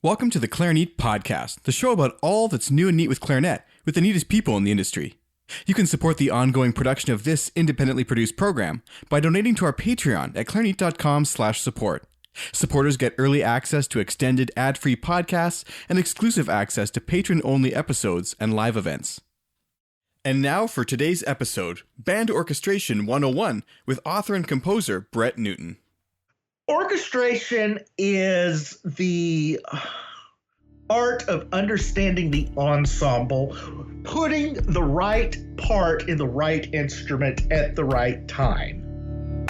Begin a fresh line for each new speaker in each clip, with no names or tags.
Welcome to the Clarinet Podcast, the show about all that's new and neat with clarinet, with the neatest people in the industry. You can support the ongoing production of this independently produced program by donating to our Patreon at clarinet.com/support. Supporters get early access to extended ad-free podcasts and exclusive access to patron-only episodes and live events. And now for today's episode, Band Orchestration 101 with author and composer Brett Newton.
Orchestration is the art of understanding the ensemble, putting the right part in the right instrument at the right time.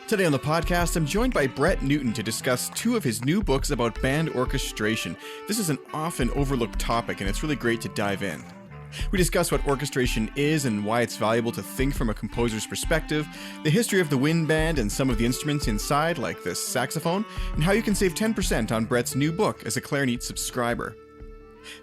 Today on the podcast, I'm joined by Brett Newton to discuss two of his new books about band orchestration. This is an often overlooked topic, and it's really great to dive in. We discuss what orchestration is and why it's valuable to think from a composer's perspective, the history of the wind band and some of the instruments inside, like this saxophone, and how you can save 10% on Brett's new book as a Clarinet subscriber.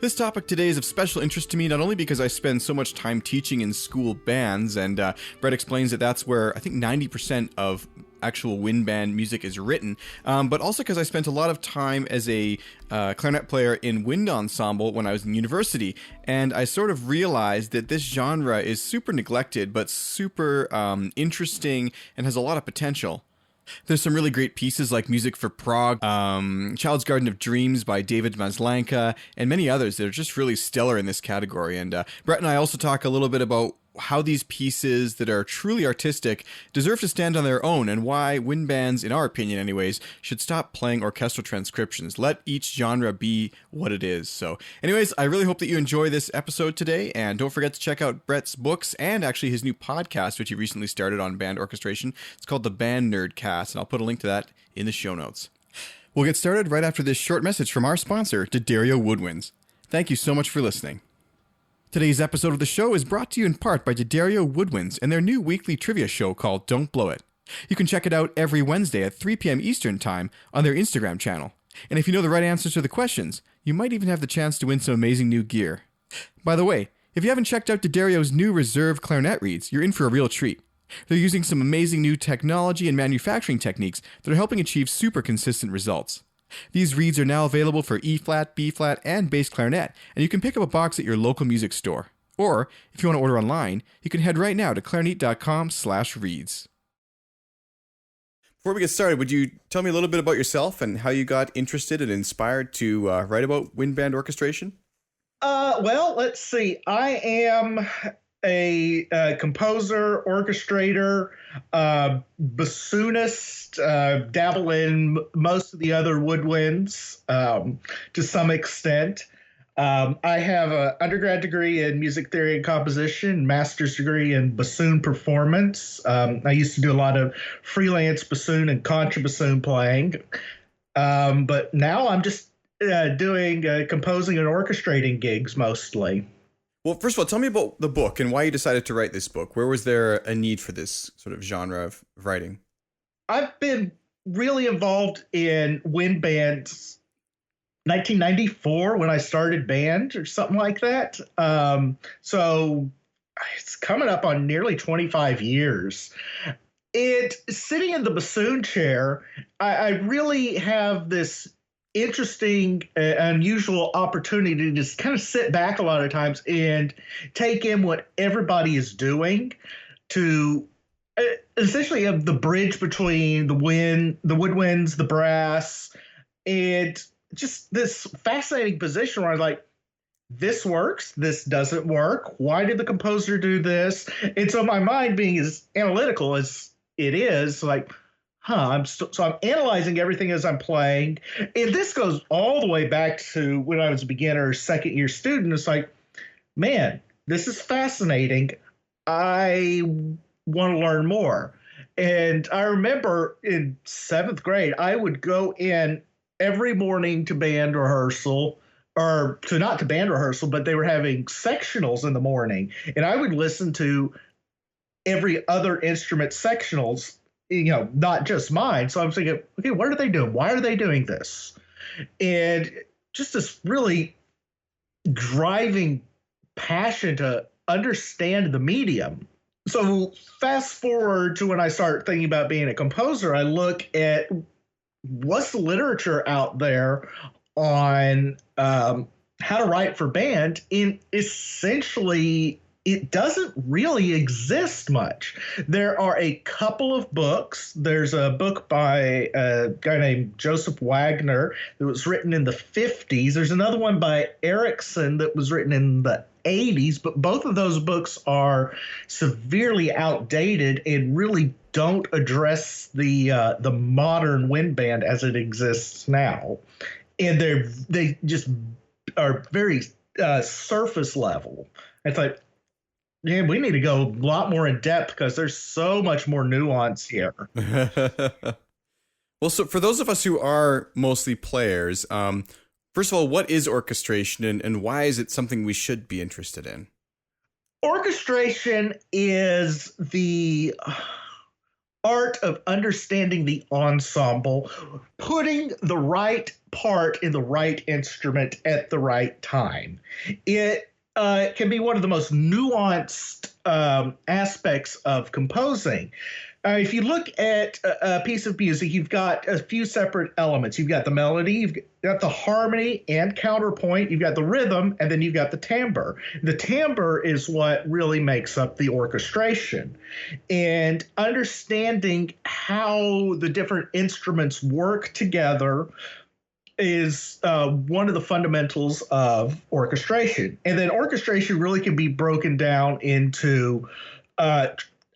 This topic today is of special interest to me, not only because I spend so much time teaching in school bands, and Brett explains that that's where I think 90% of actual wind band music is written, but also because I spent a lot of time as a clarinet player in wind ensemble when I was in university, and I sort of realized that this genre is super neglected, but super interesting and has a lot of potential. There's some really great pieces like Music for Prague, Child's Garden of Dreams by David Maslanka, and many others that are just really stellar in this category. And Brett and I also talk a little bit about how these pieces that are truly artistic deserve to stand on their own, and why wind bands, in our opinion anyways, should stop playing orchestral transcriptions. Let each genre be what it is. So anyways, I really hope that you enjoy this episode today, and don't forget to check out Brett's books and actually his new podcast, which he recently started on band orchestration. It's called the Band Nerdcast, and I'll put a link to that in the show notes. We'll get started right after this short message from our sponsor, D'Addario Woodwinds. Thank you so much for listening. Today's episode of the show is brought to you in part by D'Addario Woodwinds and their new weekly trivia show called Don't Blow It. You can check it out every Wednesday at 3 p.m. Eastern Time on their Instagram channel. And if you know the right answers to the questions, you might even have the chance to win some amazing new gear. By the way, if you haven't checked out D'Addario's new reserve clarinet reeds, you're in for a real treat. They're using some amazing new technology and manufacturing techniques that are helping achieve super consistent results. These reeds are now available for E-flat, B-flat, and bass clarinet, and you can pick up a box at your local music store. Or, if you want to order online, you can head right now to clarinet.com/reeds. Before we get started, would you tell me a little bit about yourself and how you got interested and inspired to write about wind band orchestration?
Well, let's see. I am a composer, orchestrator, bassoonist, dabble in most of the other woodwinds to some extent. I have an undergrad degree in music theory and composition, master's degree in bassoon performance. I used to do a lot of freelance bassoon and contrabassoon playing, but now I'm just doing composing and orchestrating gigs mostly.
Well, first of all, tell me about the book and why you decided to write this book. Where was there a need for this sort of genre of writing?
I've been really involved in wind bands 1994 when I started band or something like that. So it's coming up on nearly 25 years. Sitting in the bassoon chair, I really have this interesting, unusual opportunity to just kind of sit back a lot of times and take in what everybody is doing to essentially have the bridge between the woodwinds, the brass, and just this fascinating position where I was like, this works, this doesn't work. Why did the composer do this? And so my mind being as analytical as it is, like, I'm analyzing everything as I'm playing. And this goes all the way back to when I was a beginner, second year student. It's like, man, this is fascinating. I want to learn more. And I remember in 7th grade, I would go in every morning to band rehearsal, or to not to band rehearsal, but they were having sectionals in the morning. And I would listen to every other instrument sectionals, not just mine. So I'm thinking, okay, what are they doing? Why are they doing this? And just this really driving passion to understand the medium. So fast forward to when I start thinking about being a composer, I look at what's the literature out there on how to write for band? In essentially, it doesn't really exist much. There are a couple of books. There's a book by a guy named Joseph Wagner that was written in the 50s. There's another one by Erickson that was written in the 80s, but both of those books are severely outdated and really don't address the modern wind band as it exists now. And they just are very surface level. It's like, yeah, we need to go a lot more in depth because there's so much more nuance here.
Well, so for those of us who are mostly players, first of all, what is orchestration and why is it something we should be interested in?
Orchestration is the art of understanding the ensemble, putting the right part in the right instrument at the right time. It can be one of the most nuanced aspects of composing. If you look at a piece of music, you've got a few separate elements. You've got the melody, you've got the harmony and counterpoint, you've got the rhythm, and then you've got the timbre. The timbre is what really makes up the orchestration. And understanding how the different instruments work together is one of the fundamentals of orchestration. And then orchestration really can be broken down into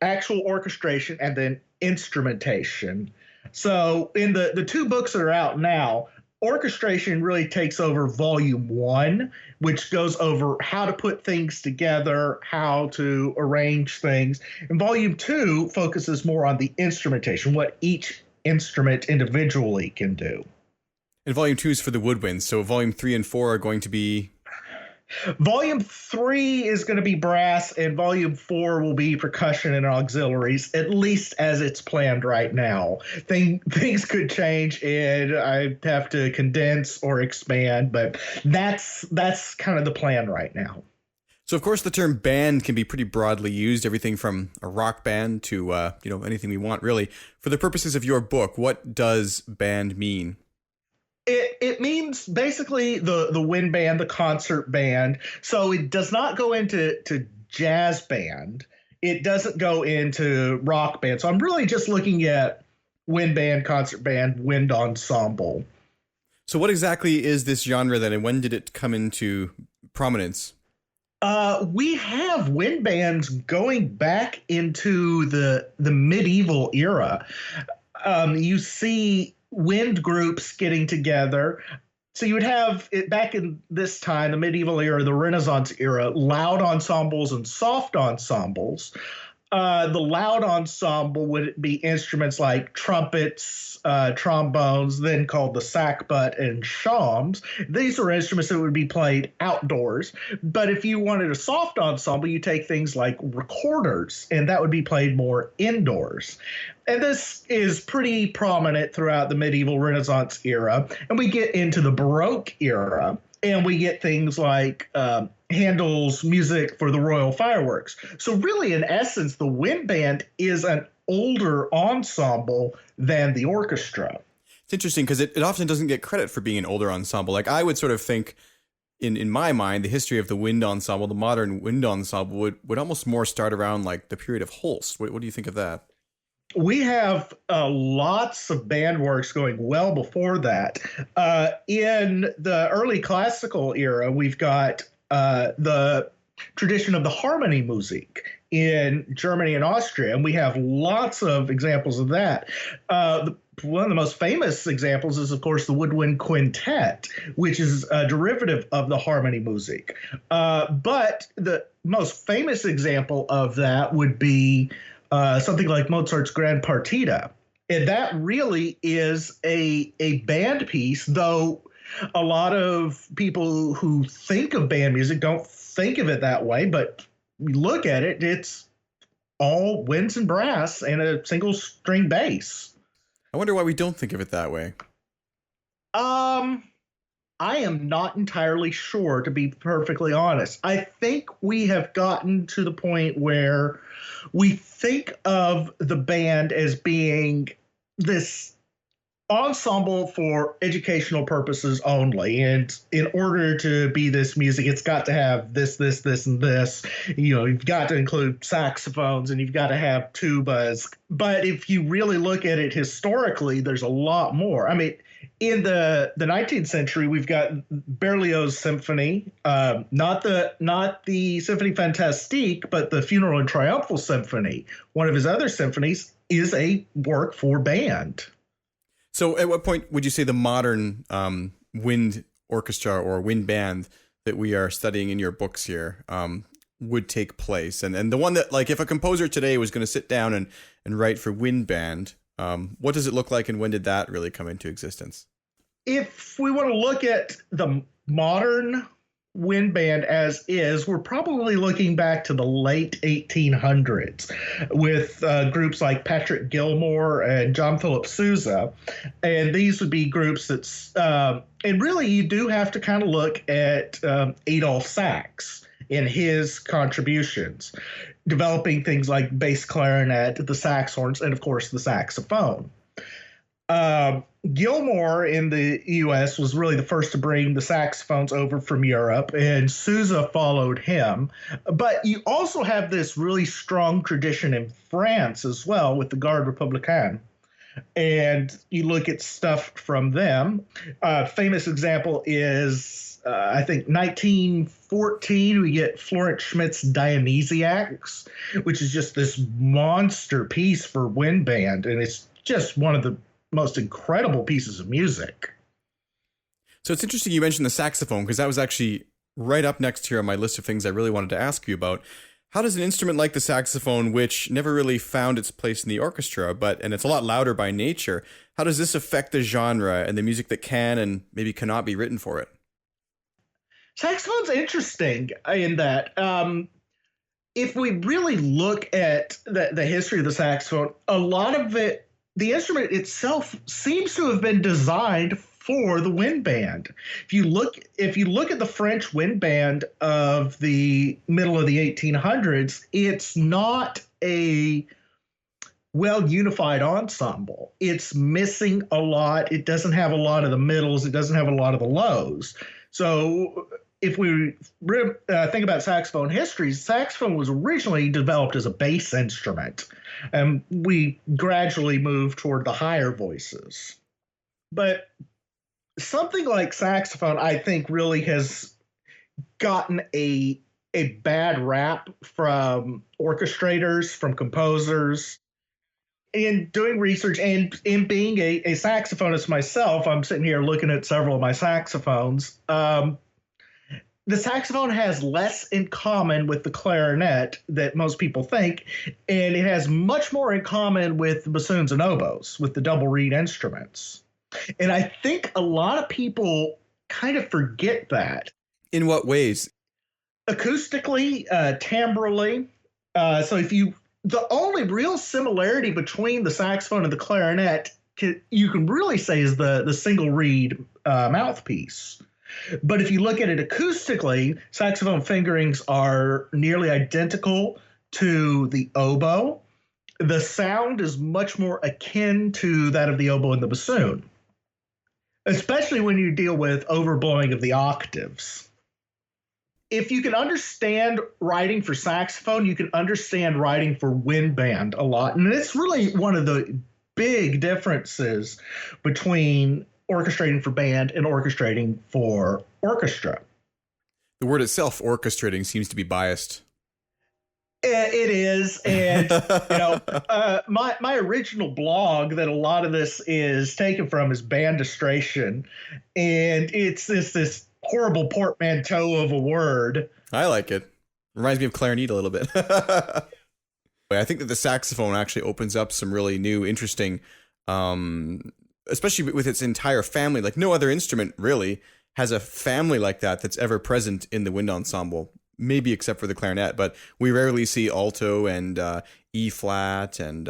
actual orchestration and then instrumentation. So in the two books that are out now, orchestration really takes over volume 1, which goes over how to put things together, how to arrange things. And volume 2 focuses more on the instrumentation, what each instrument individually can do.
And volume 2 is for the woodwinds, so volume 3 and 4 are going to be...
Volume 3 is going to be brass, and Volume 4 will be percussion and auxiliaries, at least as it's planned right now. Things could change, and I have to condense or expand, but that's kind of the plan right now.
So, of course, the term band can be pretty broadly used, everything from a rock band to anything we want, really. For the purposes of your book, what does band mean?
It means basically the wind band, the concert band. So it does not go into jazz band. It doesn't go into rock band. So I'm really just looking at wind band, concert band, wind ensemble.
So what exactly is this genre then, and when did it come into prominence?
We have wind bands going back into the medieval era. You see wind groups getting together. So you would have it back in this time, the medieval era, the Renaissance era, loud ensembles and soft ensembles. The loud ensemble would be instruments like trumpets, trombones, then called the sackbut and shawms. These are instruments that would be played outdoors. But if you wanted a soft ensemble, you take things like recorders, and that would be played more indoors. And this is pretty prominent throughout the medieval Renaissance era. And we get into the Baroque era, and we get things like Handel's music for the Royal Fireworks. So really, in essence, the wind band is an older ensemble than the orchestra.
It's interesting because it often doesn't get credit for being an older ensemble. Like I would sort of think, in my mind, the history of the wind ensemble, the modern wind ensemble, would almost more start around like the period of Holst. What do you think of that?
We have lots of band works going well before that. In the early classical era, we've got the tradition of the harmony music in Germany and Austria, and we have lots of examples of that. One of the most famous examples is, of course, the Woodwind Quintet, which is a derivative of the harmony music. But the most famous example of that would be something like Mozart's Grand Partita. And that really is a band piece, though a lot of people who think of band music don't think of it that way. But you look at it, it's all winds and brass and a single string bass.
I wonder why we don't think of it that way.
I am not entirely sure, to be perfectly honest. I think we have gotten to the point where we think of the band as being this ensemble for educational purposes only. And in order to be this music, it's got to have this, this, this, and this. You know, you've got to include saxophones and you've got to have tubas. But if you really look at it historically, there's a lot more. I mean, in the 19th century, we've got Berlioz's symphony, not the Symphonie Fantastique, but the Funeral and Triumphal Symphony. One of his other symphonies is a work for band.
So at what point would you say the modern wind orchestra or wind band that we are studying in your books here would take place? And the one that, like, if a composer today was going to sit down and write for wind band, what does it look like, and when did that really come into existence?
If we want to look at the modern wind band as is, we're probably looking back to the late 1800s with groups like Patrick Gilmore and John Philip Sousa. And these would be groups that's, and really you do have to kind of look at Adolphe Sax in his contributions, developing things like bass clarinet, the sax horns, and of course the saxophone. Gilmore in the U.S. was really the first to bring the saxophones over from Europe, and Sousa followed him. But you also have this really strong tradition in France as well with the Garde Républicaine. And you look at stuff from them. Famous example is, I think, 1914, we get Florence Schmidt's Dionysiacs, which is just this monster piece for wind band. And it's just one of the most incredible pieces of music.
So it's interesting you mentioned the saxophone, because that was actually right up next here on my list of things I really wanted to ask you about. How does an instrument like the saxophone, which never really found its place in the orchestra, and it's a lot louder by nature, how does this affect the genre and the music that can and maybe cannot be written for it?
Saxophone's interesting in that if we really look at the history of the saxophone, a lot of it, the instrument itself seems to have been designed for the wind band. If you look at the French wind band of the middle of the 1800s, it's not a well unified ensemble. It's missing a lot. It doesn't have a lot of the middles. It doesn't have a lot of the lows. So if we think about saxophone history, saxophone was originally developed as a bass instrument, and we gradually moved toward the higher voices. But something like saxophone, I think, really has gotten a bad rap from orchestrators, from composers. In doing research and in being a saxophonist myself, I'm sitting here looking at several of my saxophones. The saxophone has less in common with the clarinet that most people think, and it has much more in common with the bassoons and oboes, with the double reed instruments. And I think a lot of people kind of forget that.
In what ways?
Acoustically, timbrally. The only real similarity between the saxophone and the clarinet, you can really say, is the single reed mouthpiece. But if you look at it acoustically, saxophone fingerings are nearly identical to the oboe. The sound is much more akin to that of the oboe and the bassoon, especially when you deal with overblowing of the octaves. If you can understand writing for saxophone, you can understand writing for wind band a lot. And it's really one of the big differences between orchestrating for band and orchestrating for orchestra.
The word itself, orchestrating, seems to be biased.
It is. And, my original blog that a lot of this is taken from is Bandistration. And it's this horrible portmanteau of a word.
I like it. Reminds me of clarinet a little bit. I think that the saxophone actually opens up some really new, interesting, especially with its entire family. Like no other instrument really has a family like that that's ever present in the wind ensemble, maybe except for the clarinet. But we rarely see alto and E flat and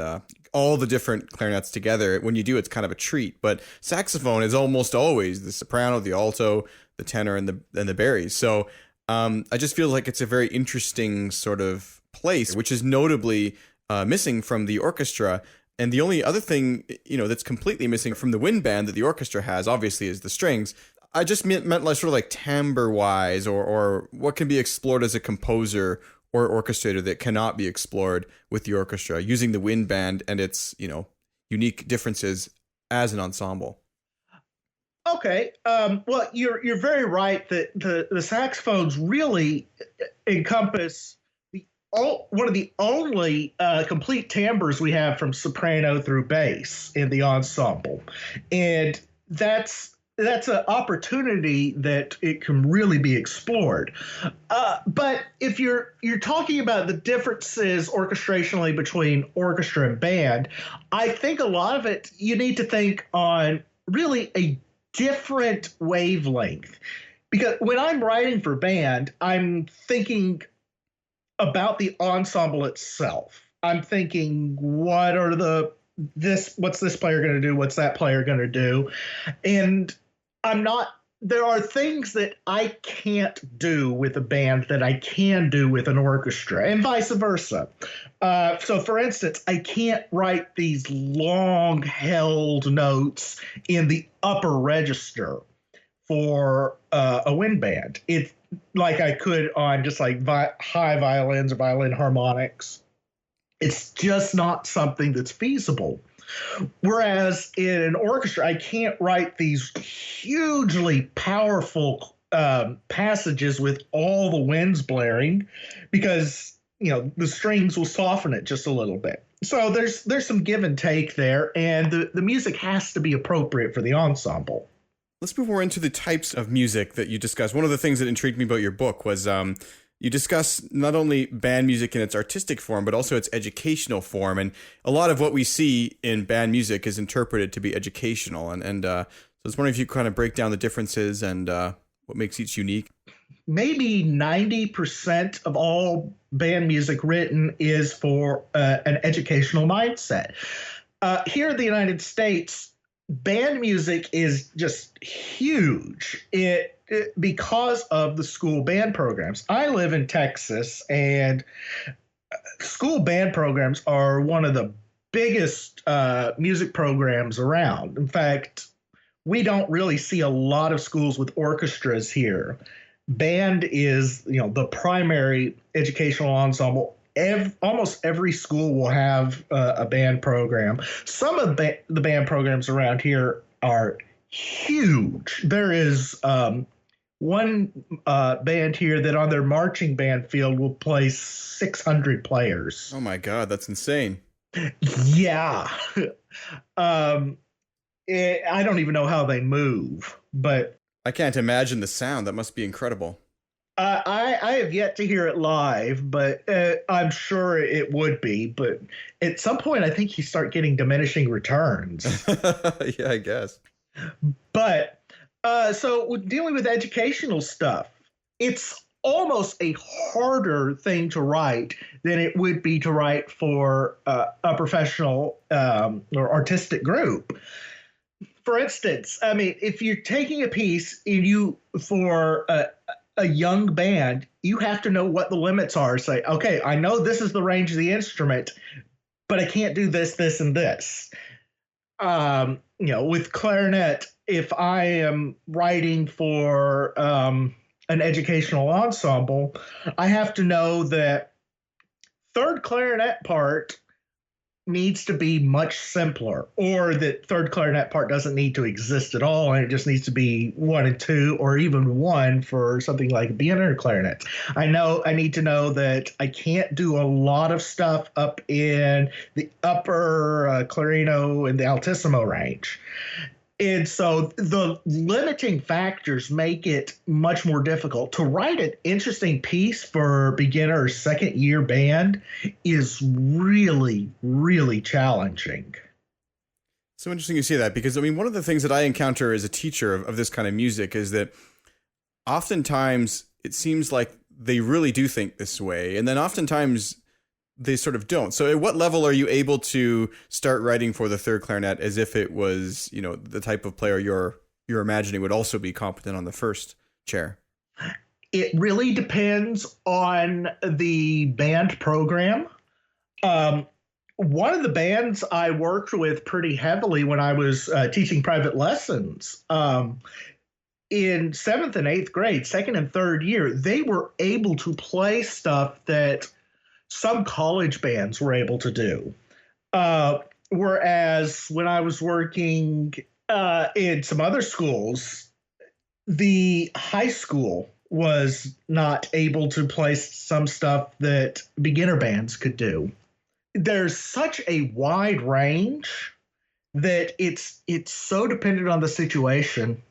all the different clarinets together. When you do, it's kind of a treat. But saxophone is almost always the soprano, the alto, the tenor, and the baries. So I just feel like it's a very interesting sort of place, which is notably missing from the orchestra. And the only other thing, that's completely missing from the wind band that the orchestra has, obviously, is the strings. I just meant like sort of like timbre-wise, or what can be explored as a composer or orchestrator that cannot be explored with the orchestra using the wind band and its, unique differences as an ensemble.
Okay. Well, you're very right that the saxophones really encompass one of the only complete timbres we have from soprano through bass in the ensemble, and that's an opportunity that it can really be explored. But if you're talking about the differences orchestrationally between orchestra and band, I think a lot of it you need to think on really a different wavelength. Because when I'm writing for band, I'm thinking about the ensemble itself. I'm thinking, what's this player going to do? What's that player going to do? And there are things that I can't do with a band that I can do with an orchestra, and vice versa. So, for instance, I can't write these long held notes in the upper register for a wind band. It's like I could on just like high violins or violin harmonics. It's just not something that's feasible. Whereas in an orchestra, I can't write these hugely powerful passages with all the winds blaring because, the strings will soften it just a little bit. So there's some give and take there, and the music has to be appropriate for the ensemble.
Let's move more into the types of music that you discuss. One of the things that intrigued me about your book was you discuss not only band music in its artistic form, but also its educational form. And a lot of what we see in band music is interpreted to be educational. And so I was wondering if you kind of break down the differences and what makes each unique.
Maybe 90% of all band music written is for an educational mindset. Here in the United States, band music is just huge. Because of the school band programs. I live in Texas, and school band programs are one of the biggest music programs around. In fact, we don't really see a lot of schools with orchestras here. Band is, the primary educational ensemble. Almost every school will have a band program. Some of the band programs around here are huge. There is one band here that on their marching band field will play 600 players.
Oh my God, that's insane.
Yeah. I don't even know how they move, but
I can't imagine the sound. That must be incredible.
I have yet to hear it live, but I'm sure it would be. But at some point, I think you start getting diminishing returns.
Yeah, I guess.
But so dealing with educational stuff, it's almost a harder thing to write than it would be to write for a professional or artistic group. For instance, I mean, if you're taking a piece for a young band, you have to know what the limits are. Say, okay, I know this is the range of the instrument, but I can't do this, this, and this. With clarinet, if I am writing for an educational ensemble, I have to know that third clarinet part needs to be much simpler, or that third clarinet part doesn't need to exist at all, and it just needs to be 1 and 2, or even 1 for something like beginner clarinet. I need to know that I can't do a lot of stuff up in the upper clarino and the altissimo range. And so the limiting factors make it much more difficult. To write an interesting piece for beginner or second year band is really, really challenging.
So interesting you say that, because I mean, one of the things that I encounter as a teacher of this kind of music is that oftentimes it seems like they really do think this way, and then oftentimes they sort of don't. So at what level are you able to start writing for the third clarinet as if it was, the type of player you're imagining would also be competent on the first chair?
It really depends on the band program. one of the bands I worked with pretty heavily when I was teaching private lessons, in seventh and eighth grade, second and third year, they were able to play stuff that some college bands were able to do. Whereas when I was working in some other schools, the high school was not able to play some stuff that beginner bands could do. There's such a wide range that it's so dependent on the situation.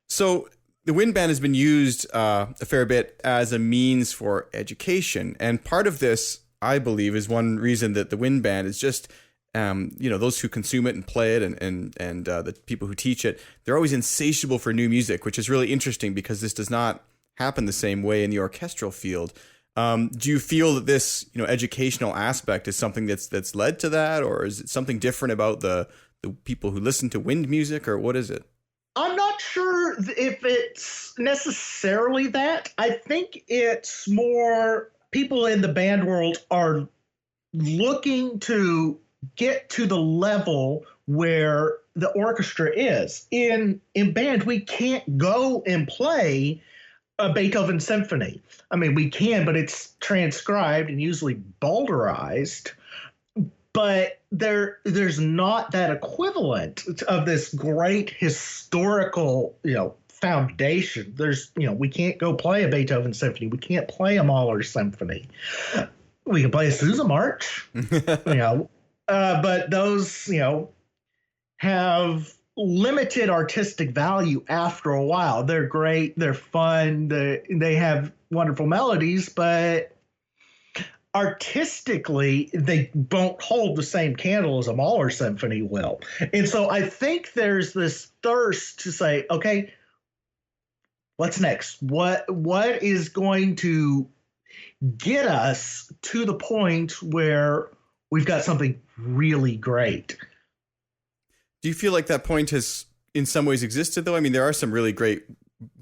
So the wind band has been used a fair bit as a means for education. And part of this, I believe, is one reason that the wind band is just, those who consume it and play it and the people who teach it, they're always insatiable for new music, which is really interesting because this does not happen the same way in the orchestral field. Do you feel that this, educational aspect is something that's led to that, or is it something different about the people who listen to wind music, or what is it?
I'm not sure if it's necessarily that. I think it's more people in the band world are looking to get to the level where the orchestra is. In band, we can't go and play a Beethoven symphony. I mean, we can, but it's transcribed and usually bowdlerized. But there's not that equivalent of this great historical, foundation. We can't go play a Beethoven symphony. We can't play a Mahler symphony. We can play a Sousa march, but those, have limited artistic value after a while. They're great. They're fun. They have wonderful melodies, but artistically, they don't hold the same candle as a Mahler symphony will. And so I think there's this thirst to say, okay, what's next? What is going to get us to the point where we've got something really great?
Do you feel like that point has in some ways existed, though? I mean, there are some really great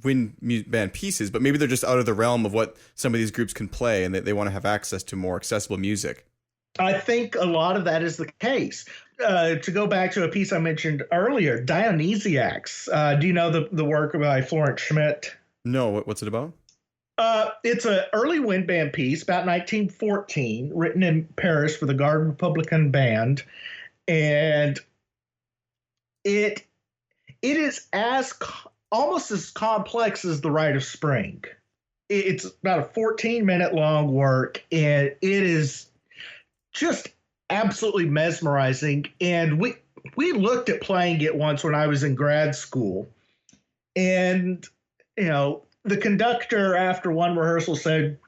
wind band pieces, but maybe they're just out of the realm of what some of these groups can play, and they want to have access to more accessible music.
I think a lot of that is the case. To go back to a piece I mentioned earlier, Dionysiacs. Do you know the work by Florence Schmidt?
No, what's it about?
It's an early wind band piece, about 1914, written in Paris for the Garde Republicaine Band, and it is almost as complex as The Rite of Spring. It's about a 14-minute long work, and it is just absolutely mesmerizing. And we looked at playing it once when I was in grad school, and the conductor after one rehearsal said,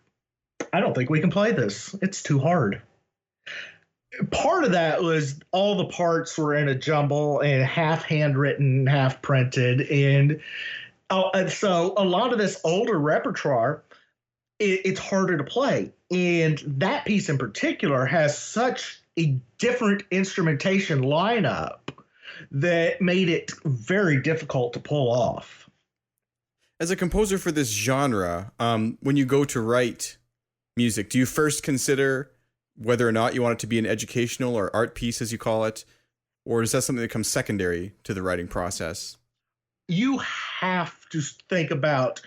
"I don't think we can play this. It's too hard." Part of that was all the parts were in a jumble and half handwritten, half printed. And so a lot of this older repertoire, it's harder to play. And that piece in particular has such a different instrumentation lineup that made it very difficult to pull off.
As a composer for this genre, when you go to write music, do you first consider whether or not you want it to be an educational or art piece, as you call it, or is that something that comes secondary to the writing process?
You have to think about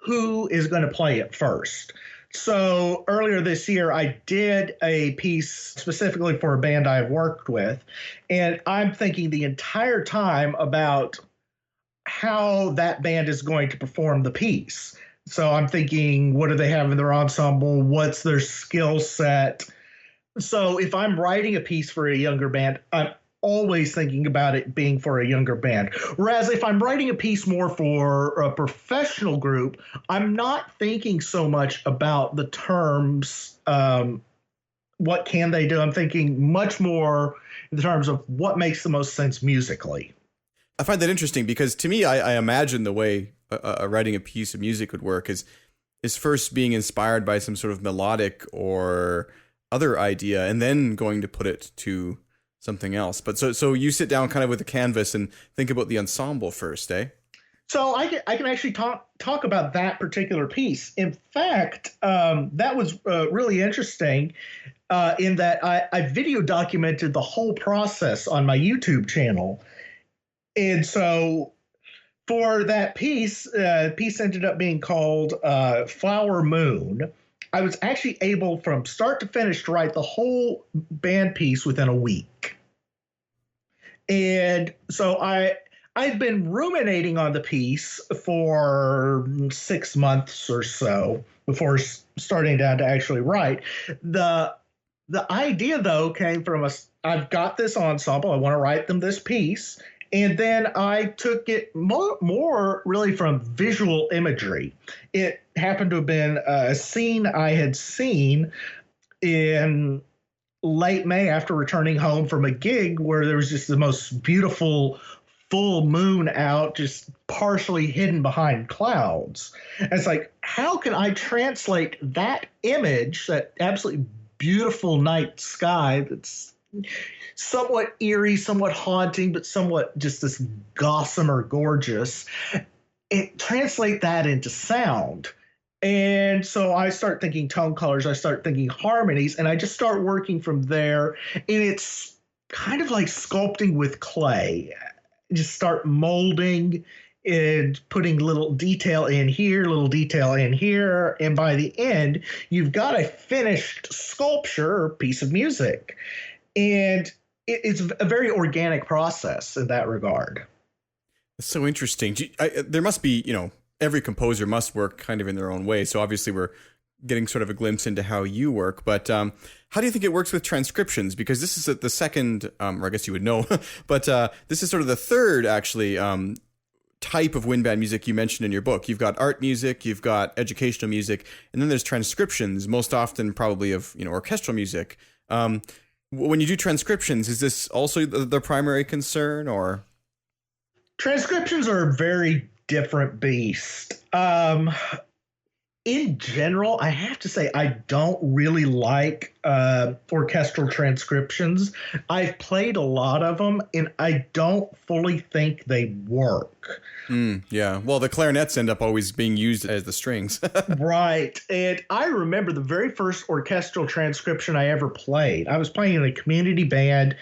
who is going to play it first. So earlier this year, I did a piece specifically for a band I've worked with, and I'm thinking the entire time about how that band is going to perform the piece. So I'm thinking, what do they have in their ensemble? What's their skill set? So if I'm writing a piece for a younger band, I'm always thinking about it being for a younger band. Whereas if I'm writing a piece more for a professional group, I'm not thinking so much about the terms. What can they do? I'm thinking much more in terms of what makes the most sense musically.
I find that interesting because to me, I imagine the way writing a piece of music would work is first being inspired by some sort of melodic or other idea and then going to put it to something else. But so you sit down kind of with a canvas and think about the ensemble first, eh?
So I can actually talk about that particular piece. In fact, that was really interesting. in that I video documented the whole process on my YouTube channel. And so for that piece ended up being called Flower Moon. I was actually able from start to finish to write the whole band piece within a week. And so I'd been ruminating on the piece for 6 months or so before starting down to actually write. The idea though came from I've got this ensemble, I want to write them this piece. And then I took it more really from visual imagery. It happened to have been a scene I had seen in late May after returning home from a gig where there was just the most beautiful full moon out, just partially hidden behind clouds. And it's like, how can I translate that image, that absolutely beautiful night sky that's somewhat eerie, somewhat haunting, but somewhat just this gossamer gorgeous, and translate that into sound? And so I start thinking tone colors, I start thinking harmonies, and I just start working from there. And it's kind of like sculpting with clay. Just start molding and putting little detail in here, little detail in here. And by the end, you've got a finished sculpture or piece of music. And it's a very organic process in that regard.
It's so interesting. There must be, every composer must work kind of in their own way. So obviously we're getting sort of a glimpse into how you work. But how do you think it works with transcriptions? Because this is the second, or I guess you would know, but this is sort of the third, actually, type of wind band music you mentioned in your book. You've got art music, you've got educational music, and then there's transcriptions, most often probably of, orchestral music. When you do transcriptions, is this also the primary concern, or?
Transcriptions are a very different beast. In general, I have to say I don't really like orchestral transcriptions. I've played a lot of them, and I don't fully think they work.
Yeah. Well, the clarinets end up always being used as the strings.
Right. And I remember the very first orchestral transcription I ever played. I was playing in a community band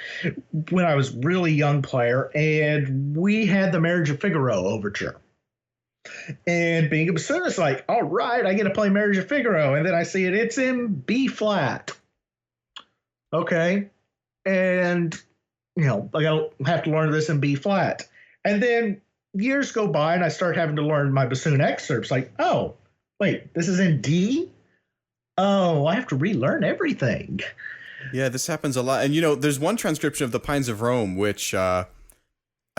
when I was really young player, and we had the Marriage of Figaro overture. And being a bassoonist, like, all right, I get to play Marriage of Figaro. And then I see it's in B flat. Okay. And, I have to learn this in B flat. And then years go by and I start having to learn my bassoon excerpts. Like, oh, wait, this is in D? Oh, I have to relearn everything.
Yeah, this happens a lot. And, there's one transcription of the Pines of Rome, which I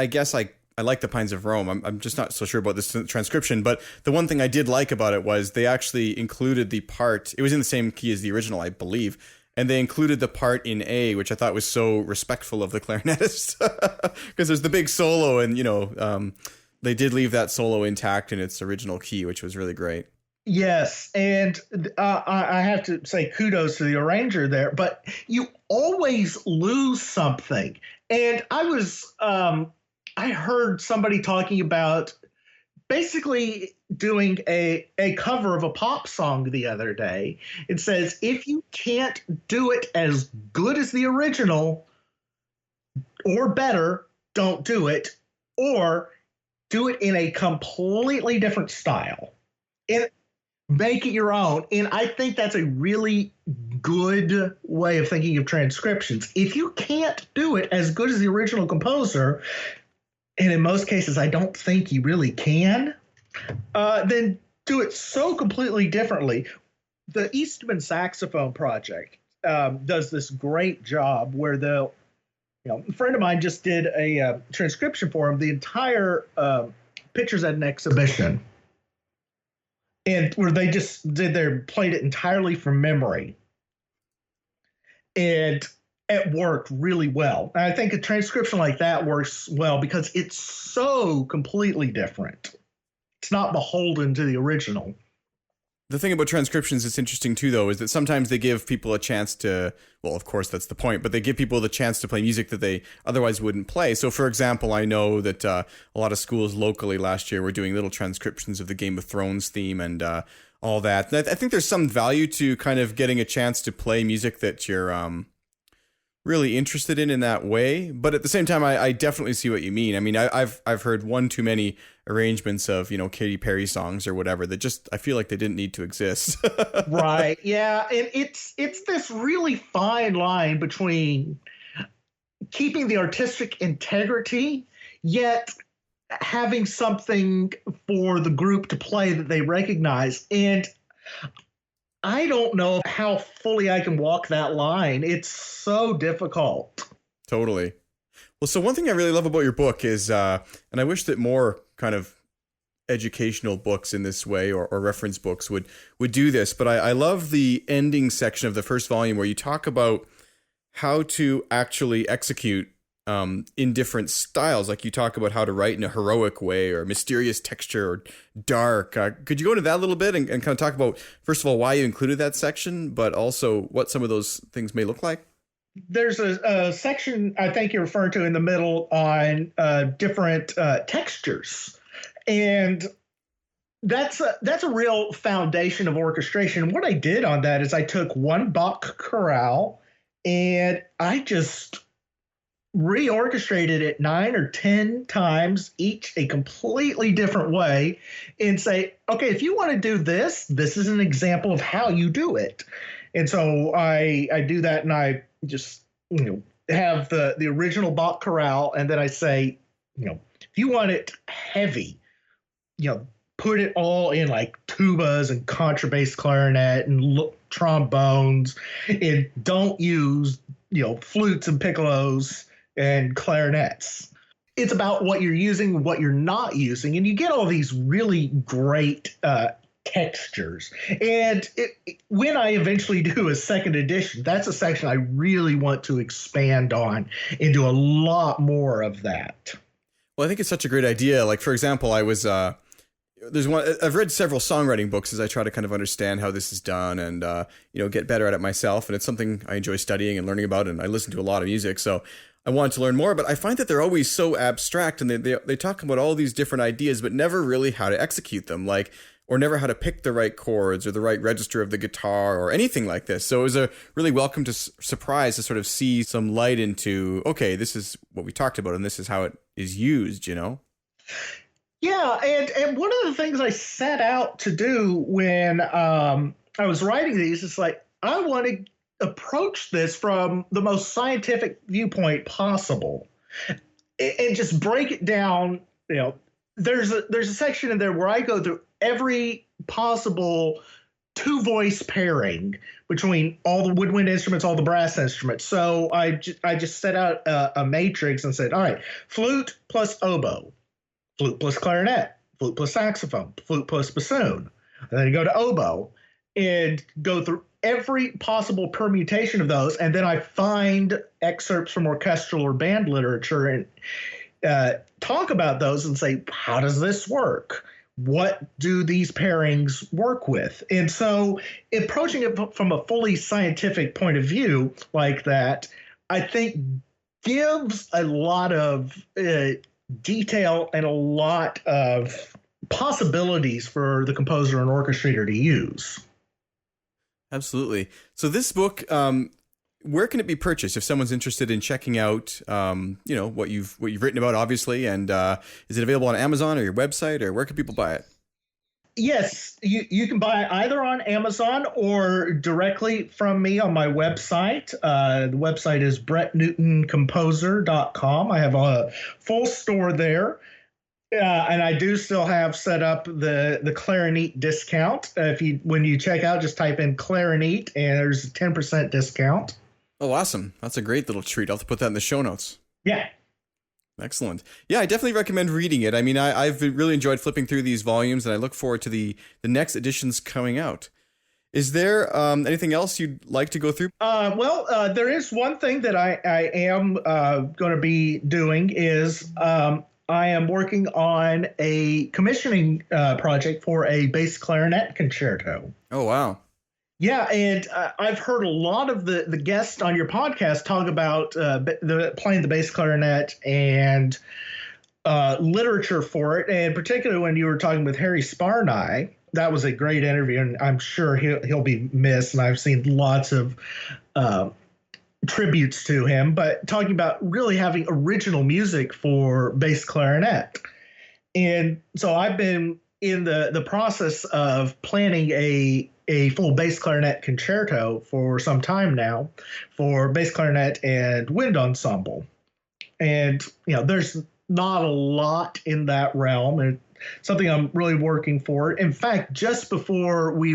guess I like the Pines of Rome. I'm just not so sure about this transcription, but the one thing I did like about it was they actually included the part. It was in the same key as the original, I believe, and they included the part in A, which I thought was so respectful of the clarinetist, because there's the big solo, and they did leave that solo intact in its original key, which was really great. Yes, and
I have to say kudos to the arranger there, but you always lose something. And I heard somebody talking about basically doing a cover of a pop song the other day. It says, if you can't do it as good as the original or better, don't do it, or do it in a completely different style and make it your own. And I think that's a really good way of thinking of transcriptions. If you can't do it as good as the original composer, and in most cases, I don't think you really can, then do it so completely differently. The Eastman Saxophone Project does this great job where a friend of mine just did a transcription for him, the entire Pictures at an Exhibition, and where they just played it entirely from memory. And it worked really well. And I think a transcription like that works well because it's so completely different. It's not beholden to the original.
The thing about transcriptions that's interesting too, though, is that sometimes they give people a chance to, well, of course, that's the point, but they give people the chance to play music that they otherwise wouldn't play. So, for example, I know that a lot of schools locally last year were doing little transcriptions of the Game of Thrones theme and all that. I think there's some value to kind of getting a chance to play music that you're really interested in that way. But at the same time, I definitely see what you mean. I mean, I've heard one too many arrangements of, Katy Perry songs or whatever that just, I feel like they didn't need to exist.
Right. Yeah. And it's this really fine line between keeping the artistic integrity, yet having something for the group to play that they recognize. And I don't know how fully I can walk that line. It's so difficult.
Totally. Well, so one thing I really love about your book is, and I wish that more kind of educational books in this way or reference books would do this, but I love the ending section of the first volume where you talk about how to actually execute in different styles. Like you talk about how to write in a heroic way or mysterious texture or dark. Could you go into that a little bit and kind of talk about, first of all, why you included that section, but also what some of those things may look like?
There's a section I think you're referring to in the middle on different textures. And that's a real foundation of orchestration. What I did on that is I took one Bach chorale and I just reorchestrated it 9 or 10 times, each a completely different way, and say, okay, if you want to do this, this is an example of how you do it. And so I do that, and I just have the original Bach chorale, and then I say, if you want it heavy, put it all in like tubas and contrabass clarinet and trombones, and don't use flutes and piccolos and clarinets. It's about what you're using, what you're not using, and you get all these really great textures. And when I eventually do a second edition, that's a section I really want to expand on and do a lot more of that.
Well, I think it's such a great idea. Like, for example, I was there's one. I've read several songwriting books as I try to kind of understand how this is done and get better at it myself. And it's something I enjoy studying and learning about. And I listen to a lot of music, so I wanted to learn more. But I find that they're always so abstract, and they talk about all these different ideas, but never really how to execute them, or never how to pick the right chords or the right register of the guitar or anything like this. So it was a really welcome surprise to sort of see some light into, okay, this is what we talked about, and this is how it is used.
Yeah, and one of the things I set out to do when I was writing these is like, I want to approach this from the most scientific viewpoint possible and just break it down. There's a section in there where I go through every possible two-voice pairing between all the woodwind instruments, all the brass instruments. So I just set out a matrix and said, all right, flute plus oboe, flute plus clarinet, flute plus saxophone, flute plus bassoon. And then you go to oboe and go through every possible permutation of those. And then I find excerpts from orchestral or band literature and talk about those and say, how does this work? What do these pairings work with? And so approaching it from a fully scientific point of view like that, I think gives a lot of detail and a lot of possibilities for the composer and orchestrator to use. Absolutely.
So this book, where can it be purchased if someone's interested in checking out, what you've written about, obviously, and is it available on Amazon or your website, or where can people buy it?
Yes, you can buy it either on Amazon or directly from me on my website. The website is brettnewtoncomposer.com. I have a full store there. And I do still have set up the Clarinet discount. When you check out, just type in Clarinet and there's a 10% discount.
Oh, awesome. That's a great little treat. I'll have to put that in the show notes.
Yeah.
Excellent. Yeah, I definitely recommend reading it. I mean, I've really enjoyed flipping through these volumes, and I look forward to the next editions coming out. Is there anything else you'd like to go through?
There is one thing that I am going to be doing is I am working on a commissioning project for a bass clarinet concerto.
Oh, wow.
Yeah, and I've heard a lot of the guests on your podcast talk about playing the bass clarinet and literature for it, and particularly when you were talking with Harry Sparney. That was a great interview, and I'm sure he'll be missed. And I've seen lots of tributes to him. But talking about really having original music for bass clarinet, and so I've been in the process of planning a full bass clarinet concerto for some time now, for bass clarinet and wind ensemble. And there's not a lot in that realm, and something I'm really working for. In fact, just before we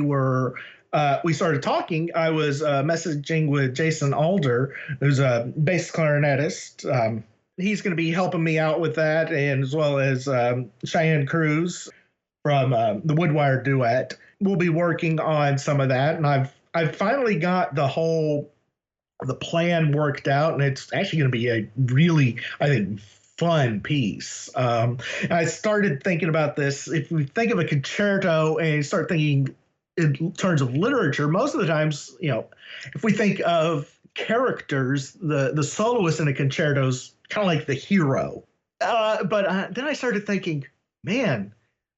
started talking, I was messaging with Jason Alder, who's a bass clarinetist. He's going to be helping me out with that, and as well as Cheyenne Cruz from the Woodwire Duet. We'll be working on some of that, and I've finally got the plan worked out, and it's actually going to be a really, I think, fun piece. And I started thinking about this. If we think of a concerto and you start thinking in terms of literature, most of the times, if we think of characters, the soloist in a concerto is kind of like the hero. But then I started thinking, man,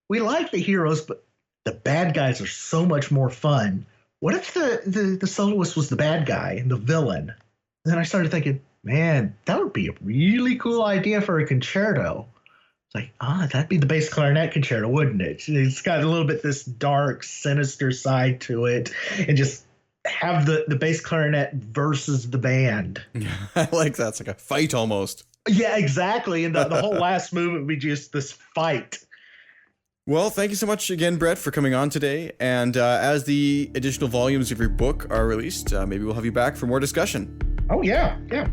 we like the heroes, but the bad guys are so much more fun. What if the soloist was the bad guy and the villain? And then I started thinking, man, that would be a really cool idea for a concerto. It's like, that'd be the bass clarinet concerto, wouldn't it? It's got a little bit this dark, sinister side to it, and just have the bass clarinet versus the band.
I like that. It's like a fight almost.
Yeah, exactly. And the whole last movement would be just this fight.
Well, thank you so much again, Brett, for coming on today. And as the additional volumes of your book are released, maybe we'll have you back for more discussion.
Oh, yeah. Yeah.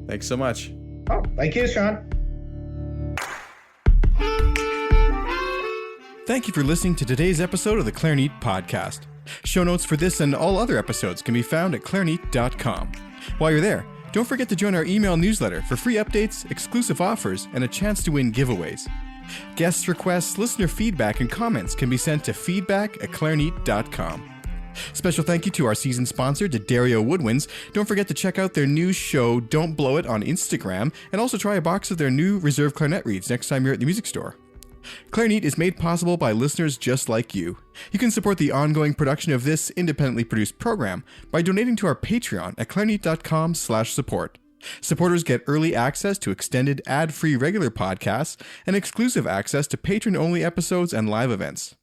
Thanks so much.
Oh, thank you, Sean.
Thank you for listening to today's episode of the Clarinet Podcast. Show notes for this and all other episodes can be found at clarinet.com. While you're there, don't forget to join our email newsletter for free updates, exclusive offers, and a chance to win giveaways. Guest requests, listener feedback, and comments can be sent to feedback@clarinet.com. Special thank you to our season sponsor, D'Addario Woodwinds. Don't forget to check out their new show, Don't Blow It, on Instagram, and also try a box of their new reserve clarinet reeds next time you're at the music store. Clarinet is made possible by listeners just like you. You can support the ongoing production of this independently produced program by donating to our Patreon at clarinet.com/support. Supporters get early access to extended ad-free regular podcasts and exclusive access to patron-only episodes and live events.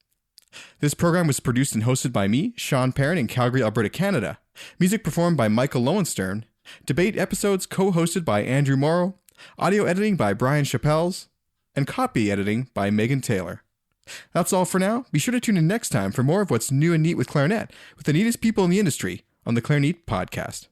This program was produced and hosted by me, Sean Perrin, in Calgary, Alberta, Canada. Music performed by Michael Lowenstern. Debate episodes co-hosted by Andrew Morrow. Audio editing by Brian Chappells. And copy editing by Megan Taylor. That's all for now. Be sure to tune in next time for more of what's new and neat with clarinet with the neatest people in the industry on the Clarinet Podcast.